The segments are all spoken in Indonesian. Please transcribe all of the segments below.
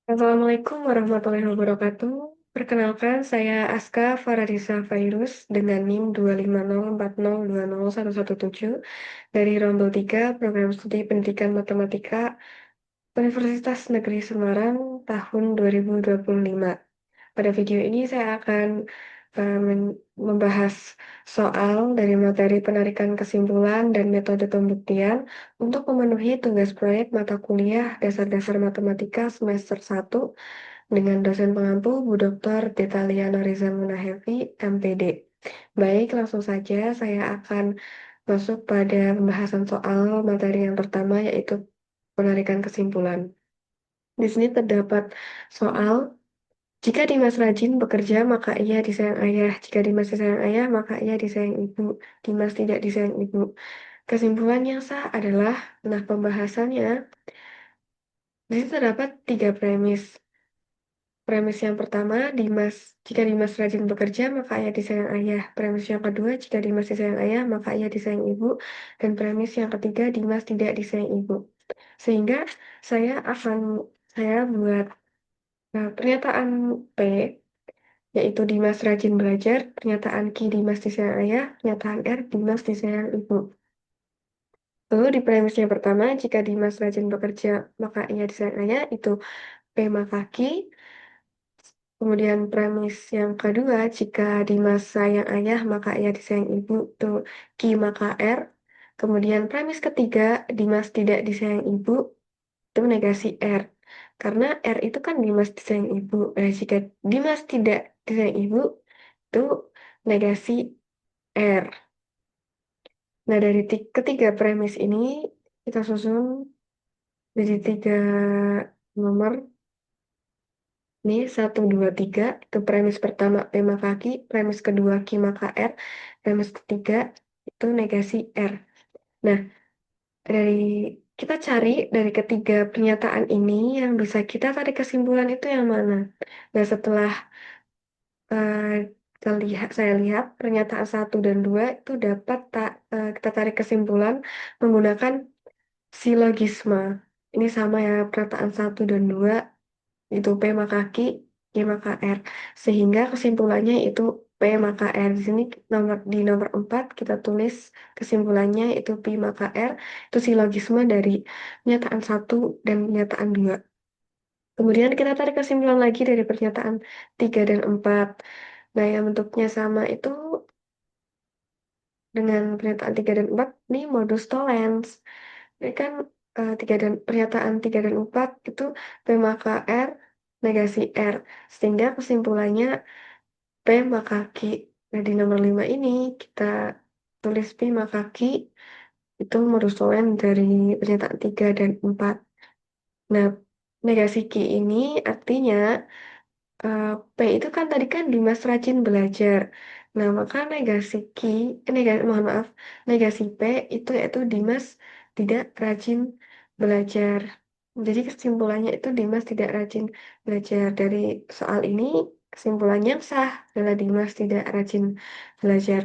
Assalamualaikum warahmatullahi wabarakatuh. Perkenalkan, saya Aska Faradisa Fairuz dengan NIM 25040201117 dari Rombel 3 Program Studi Pendidikan Matematika Universitas Negeri Semarang tahun 2025. Pada video ini saya akan membahas soal dari materi penarikan kesimpulan dan metode pembuktian untuk memenuhi tugas proyek mata kuliah Dasar-Dasar Matematika semester 1 dengan dosen pengampu Bu Dr. Detalia Noriza Munahevi, MPD. Baik, langsung saja saya akan masuk pada pembahasan soal materi yang pertama yaitu penarikan kesimpulan. Di sini terdapat soal, jika Dimas rajin bekerja maka ia disayang ayah, jika Dimas disayang ayah maka ia disayang ibu, Dimas tidak disayang ibu. Kesimpulan yang sah adalah, pembahasannya, di sini terdapat tiga premis. Premis yang pertama, jika Dimas rajin bekerja, maka ia disayang ayah. Premis yang kedua, jika Dimas disayang ayah, maka ia disayang ibu. Dan premis yang ketiga, Dimas tidak disayang ibu. Sehingga saya buat pernyataan P, yaitu Dimas rajin belajar, pernyataan Q, Dimas disayang ayah, pernyataan R, Dimas disayang ibu. Lalu di premis yang pertama, jika Dimas rajin bekerja, maka ia disayang ayah, itu P maka Q. Kemudian premis yang kedua, jika Dimas sayang ayah, maka ia disayang ibu, itu Ki maka R. Kemudian premis ketiga, Dimas tidak disayang ibu, itu negasi R. Karena R itu kan Dimas disayang ibu. Jika Dimas tidak disayang ibu, itu negasi R. Nah, dari ketiga premis ini, kita susun jadi tiga nomor. Ini 1, 2, 3, itu premis pertama P maka Q, premis kedua Q maka R, premis ketiga itu negasi R. Nah, dari kita cari dari ketiga pernyataan ini yang bisa kita tarik kesimpulan itu yang mana. Nah, setelah eh, saya lihat pernyataan 1 dan 2 itu dapat kita tarik kesimpulan menggunakan silogisme. Ini sama ya, pernyataan 1 dan 2 itu P maka Q, Q maka R. Sehingga kesimpulannya itu P maka R. Di sini di nomor 4 kita tulis kesimpulannya itu P maka R. Itu silogisme dari pernyataan 1 dan pernyataan 2. Kemudian kita tarik kesimpulan lagi dari pernyataan 3 dan 4. Nah, yang bentuknya sama itu dengan pernyataan 3 dan 4, ini modus tollens. Ini kan pernyataan 3 dan 4 itu P maka R, negasi R. Sehingga kesimpulannya P maka Q. Nah, di nomor 5 ini kita tulis P maka Q, itu modus tollens dari pernyataan 3 dan 4. Nah, negasi Q ini artinya eh, P itu kan tadi kan Dimas rajin belajar. Nah, maka negasi Q, mohon maaf, negasi P itu yaitu Dimas tidak rajin belajar. Jadi kesimpulannya itu Dimas tidak rajin belajar. Dari soal ini, kesimpulannya sah adalah Dimas tidak rajin belajar.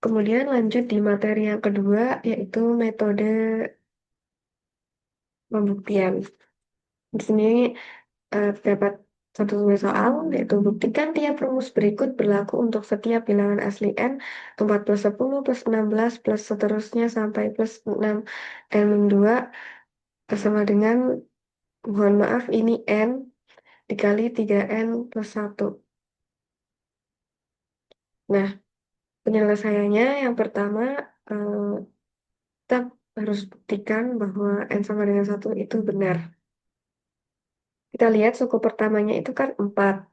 Kemudian lanjut di materi yang kedua, yaitu metode pembuktian. Di sini terdapat satu soal, yaitu buktikan tiap rumus berikut berlaku untuk setiap bilangan asli n, 4 plus 10 plus 16 plus seterusnya sampai plus 6 n-2 bersama dengan, mohon maaf, ini n dikali 3n plus 1. Nah, penyelesaiannya yang pertama, eh, kita harus buktikan bahwa n sama dengan 1 itu benar. Kita lihat suku pertamanya itu kan 4.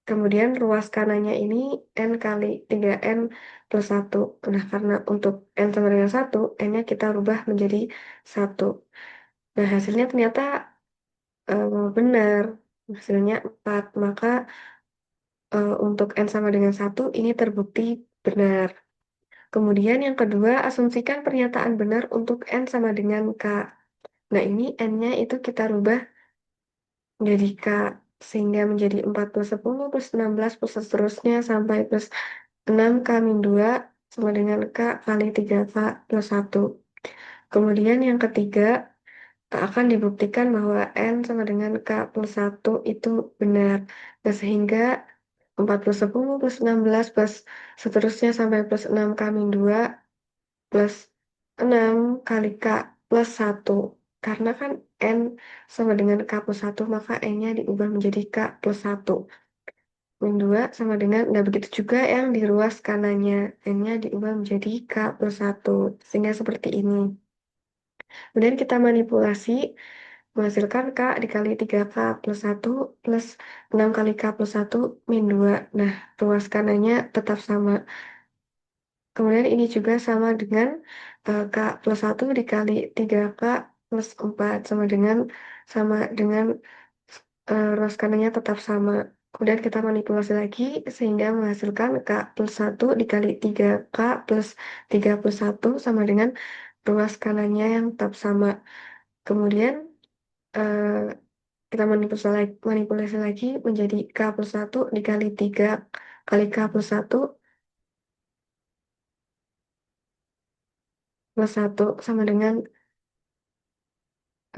Kemudian ruas kanannya ini N kali 3N plus 1. Nah, karena untuk N sama dengan 1, N-nya kita rubah menjadi 1. Nah, hasilnya ternyata benar. Hasilnya 4. Maka untuk N sama dengan 1, ini terbukti benar. Kemudian yang kedua, asumsikan pernyataan benar untuk N sama dengan K. Nah, ini N-nya itu kita rubah menjadi K. Sehingga menjadi 4 plus 10 plus 16 plus seterusnya sampai plus 6 k min 2 sama dengan K kali 3K plus 1. Kemudian yang ketiga, akan dibuktikan bahwa N sama dengan K plus 1 itu benar. Nah, sehingga 4 plus 10 plus 16 plus seterusnya sampai plus 6 k min 2 plus 6 kali K plus 1. Karena kan N sama dengan K plus 1, maka N-nya diubah menjadi K plus 1. Min 2 sama dengan, nah begitu juga yang di ruas kanannya. N-nya diubah menjadi K plus 1. Sehingga seperti ini. Kemudian kita manipulasi, menghasilkan K dikali 3K plus 1 plus 6 kali K plus 1 min 2. Nah, ruas kanannya tetap sama. Kemudian ini juga sama dengan K plus 1 dikali 3K plus 4 sama dengan ruas kanannya tetap sama. Kemudian kita manipulasi lagi sehingga menghasilkan K plus 1 dikali 3K plus 3 plus 1 sama dengan ruas kanannya yang tetap sama. Kemudian eh, kita manipulasi lagi menjadi K plus 1 dikali 3 kali K plus 1 plus 1 sama dengan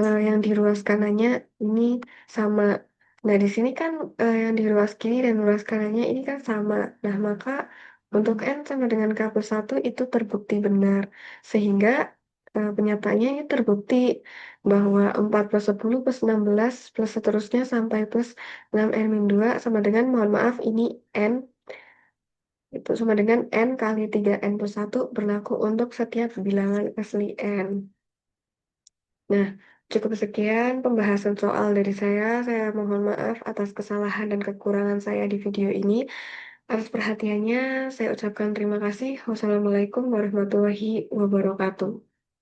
yang di ruas kanannya ini sama. Nah, di sini kan yang di ruas kiri dan ruas kanannya ini kan sama. Nah, maka untuk N sama dengan K plus 1 itu terbukti benar. Sehingga penyataannya ini terbukti bahwa 4 plus 10 plus 16 plus seterusnya sampai plus 6N min 2 sama dengan, mohon maaf, ini N itu sama dengan N kali 3N plus 1 berlaku untuk setiap bilangan asli N. Nah, cukup sekian pembahasan soal dari saya. Saya mohon maaf atas kesalahan dan kekurangan saya di video ini. Atas perhatiannya, saya ucapkan terima kasih. Wassalamualaikum warahmatullahi wabarakatuh.